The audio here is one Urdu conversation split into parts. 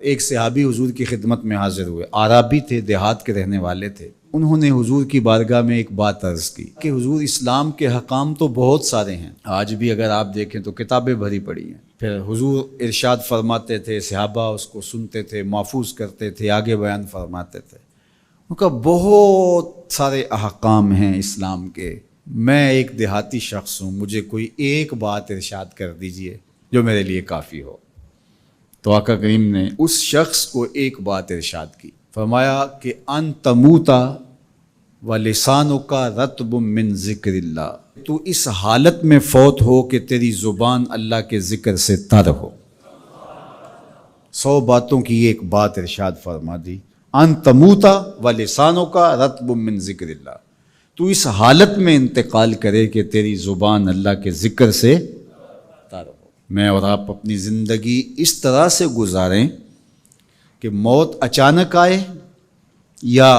ایک صحابی حضور کی خدمت میں حاضر ہوئے، عرابی تھے، دیہات کے رہنے والے تھے۔ انہوں نے حضور کی بارگاہ میں ایک بات عرض کی کہ حضور اسلام کے حکام تو بہت سارے ہیں، آج بھی اگر آپ دیکھیں تو کتابیں بھری پڑی ہیں۔ پھر حضور ارشاد فرماتے تھے، صحابہ اس کو سنتے تھے، محفوظ کرتے تھے، آگے بیان فرماتے تھے۔ ان کا بہت سارے احکام ہیں اسلام کے، میں ایک دیہاتی شخص ہوں، مجھے کوئی ایک بات ارشاد کر دیجئے جو میرے لیے کافی ہو۔ تو آقا کریم نے اس شخص کو ایک بات ارشاد کی، فرمایا کہ ان تموتا ولسانک رطب من ذکر اللہ، تو اس حالت میں فوت ہو کہ تیری زبان اللہ کے ذکر سے تر ہو۔ 100 باتوں کی ایک بات ارشاد فرما دی، ان تموتا ولسانک رطب من ذکر اللہ، تو اس حالت میں انتقال کرے کہ تیری زبان اللہ کے ذکر سے تر ہو۔ میں اور آپ اپنی زندگی اس طرح سے گزاریں کہ موت اچانک آئے یا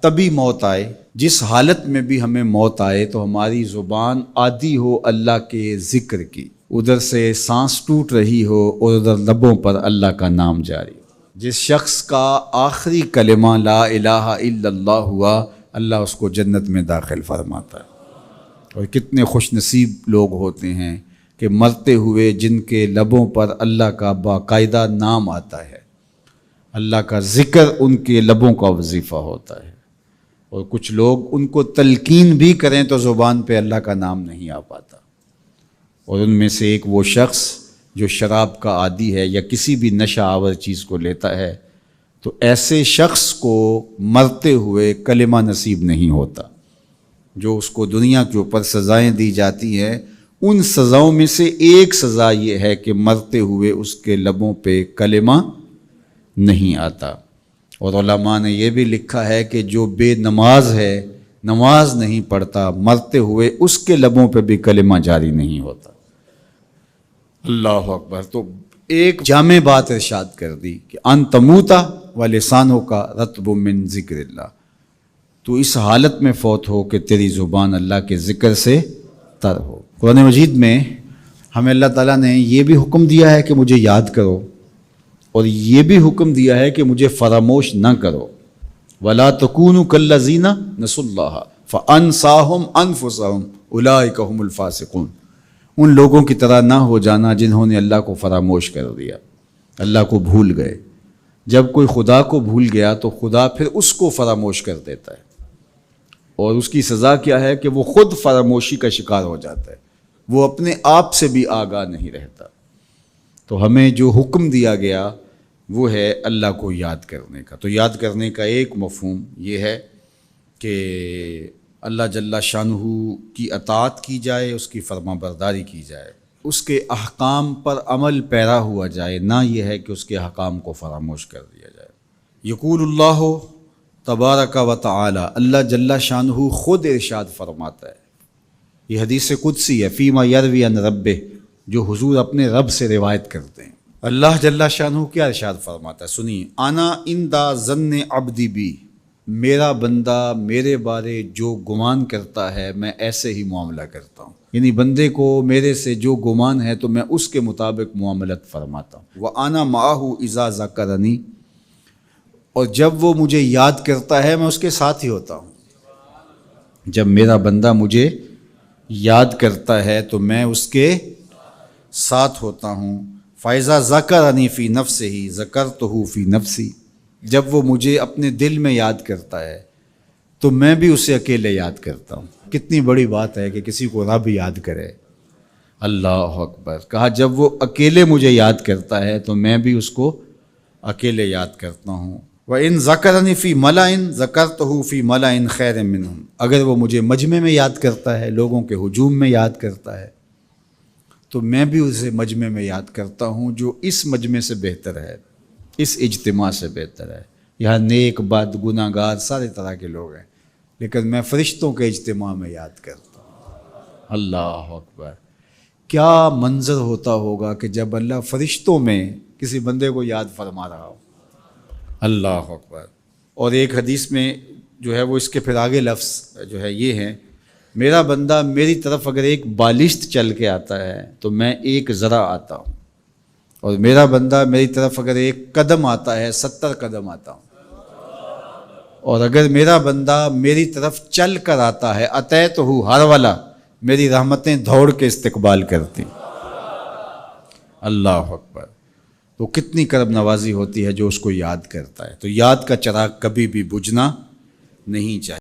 تبھی موت آئے، جس حالت میں بھی ہمیں موت آئے تو ہماری زبان عادی ہو اللہ کے ذکر کی، ادھر سے سانس ٹوٹ رہی ہو اور ادھر لبوں پر اللہ کا نام جاری ہو۔ جس شخص کا آخری کلمہ لا الہ الا اللہ ہوا، اللہ اس کو جنت میں داخل فرماتا ہے۔ اور کتنے خوش نصیب لوگ ہوتے ہیں کہ مرتے ہوئے جن کے لبوں پر اللہ کا باقاعدہ نام آتا ہے، اللہ کا ذکر ان کے لبوں کا وظیفہ ہوتا ہے۔ اور کچھ لوگ ان کو تلقین بھی کریں تو زبان پہ اللہ کا نام نہیں آ پاتا۔ اور ان میں سے ایک وہ شخص جو شراب کا عادی ہے یا کسی بھی نشہ آور چیز کو لیتا ہے، تو ایسے شخص کو مرتے ہوئے کلمہ نصیب نہیں ہوتا۔ جو اس کو دنیا کے اوپر سزائیں دی جاتی ہیں، ان سزاؤں میں سے ایک سزا یہ ہے کہ مرتے ہوئے اس کے لبوں پہ کلمہ نہیں آتا۔ اور علماء نے یہ بھی لکھا ہے کہ جو بے نماز ہے، نماز نہیں پڑھتا، مرتے ہوئے اس کے لبوں پہ بھی کلمہ جاری نہیں ہوتا۔ اللہ اکبر۔ تو ایک جامع بات ارشاد کر دی کہ ان تموتا ولسانک رطب من ذکر اللہ، تو اس حالت میں فوت ہو کہ تیری زبان اللہ کے ذکر سے تر ہو۔ قرآن مجید میں ہمیں اللہ تعالیٰ نے یہ بھی حکم دیا ہے کہ مجھے یاد کرو، اور یہ بھی حکم دیا ہے کہ مجھے فراموش نہ کرو۔ وَلَا تَكُونُوا كَالَّذِينَ نَسُوا اللَّهَ فَأَنسَاهُمْ أَنفُسَهُمْ أُولَٰئِكَ هُمُ الْفَاسِقُونَ، ان لوگوں کی طرح نہ ہو جانا جنہوں نے اللہ کو فراموش کر دیا، اللہ کو بھول گئے۔ جب کوئی خدا کو بھول گیا تو خدا پھر اس کو فراموش کر دیتا ہے، اور اس کی سزا کیا ہے کہ وہ خود فراموشی کا شکار ہو جاتا ہے، وہ اپنے آپ سے بھی آگاہ نہیں رہتا۔ تو ہمیں جو حکم دیا گیا وہ ہے اللہ کو یاد کرنے کا۔ تو یاد کرنے کا ایک مفہوم یہ ہے کہ اللہ جل شانہ کی اطاعت کی جائے، اس کی فرما برداری کی جائے، اس کے احکام پر عمل پیرا ہوا جائے، نہ یہ ہے کہ اس کے احکام کو فراموش کر دیا جائے۔ یقول اللہ تبارک و تعالی، اللہ جل شانہ خود ارشاد فرماتا ہے، یہ حدیث قدسی ہے، فیما یروی عن ربہ، جو حضور اپنے رب سے روایت کرتے ہیں۔ اللہ جل شانہ کیا ارشاد فرماتا ہے، سنیے، انا عند ظن عبدی بی، میرا بندہ میرے بارے جو گمان کرتا ہے میں ایسے ہی معاملہ کرتا ہوں، یعنی بندے کو میرے سے جو گمان ہے تو میں اس کے مطابق معاملت فرماتا ہوں۔ وَأَنَا مَعَهُ إِذَا ذَكَرَنِي، اور جب وہ مجھے یاد کرتا ہے میں اس کے ساتھ ہی ہوتا ہوں۔ جب میرا بندہ مجھے یاد کرتا ہے تو میں اس کے ساتھ ہوتا ہوں۔ فَإِذَا ذَكَرَنِي فِي نَفْسِهِ ذَكَرْتُهُ فِي نَفْسِي، جب وہ مجھے اپنے دل میں یاد کرتا ہے تو میں بھی اسے اکیلے یاد کرتا ہوں۔ کتنی بڑی بات ہے کہ کسی کو رب یاد کرے، اللہ اکبر۔ کہا جب وہ اکیلے مجھے یاد کرتا ہے تو میں بھی اس کو اکیلے یاد کرتا ہوں۔ وَإِن ذَكَرَنِي فِي مَلَئٍ ذَكَرْتُهُ فِي مَلَئٍ خَيْرٍ مِّنْهُمْ، اگر وہ مجھے مجمع میں یاد کرتا ہے، لوگوں کے ہجوم میں یاد کرتا ہے، تو میں بھی اسے مجمع میں یاد کرتا ہوں جو اس مجمع سے بہتر ہے، اس اجتماع سے بہتر ہے۔ یہاں نیک بد گناہ گار سارے طرح کے لوگ ہیں، لیکن میں فرشتوں کے اجتماع میں یاد کرتا ہوں۔ اللہ اکبر۔ کیا منظر ہوتا ہوگا کہ جب اللہ فرشتوں میں کسی بندے کو یاد فرما رہا ہو، اللہ اکبر۔ اور ایک حدیث میں جو ہے وہ اس کے پھر آگے لفظ جو ہے یہ ہیں، میرا بندہ میری طرف اگر ایک بالشت چل کے آتا ہے تو میں ایک ذرا آتا ہوں، اور میرا بندہ میری طرف اگر 1 قدم آتا ہے 70 قدم آتا ہوں، اور اگر میرا بندہ میری طرف چل کر آتا ہے اتیت ہو ہر والا، میری رحمتیں دوڑ کے استقبال کرتی. اللہ اکبر. تو کتنی کرم نوازی ہوتی ہے جو اس کو یاد کرتا ہے. تو یاد کا چراغ کبھی بھی بجھنا نہیں چاہیے.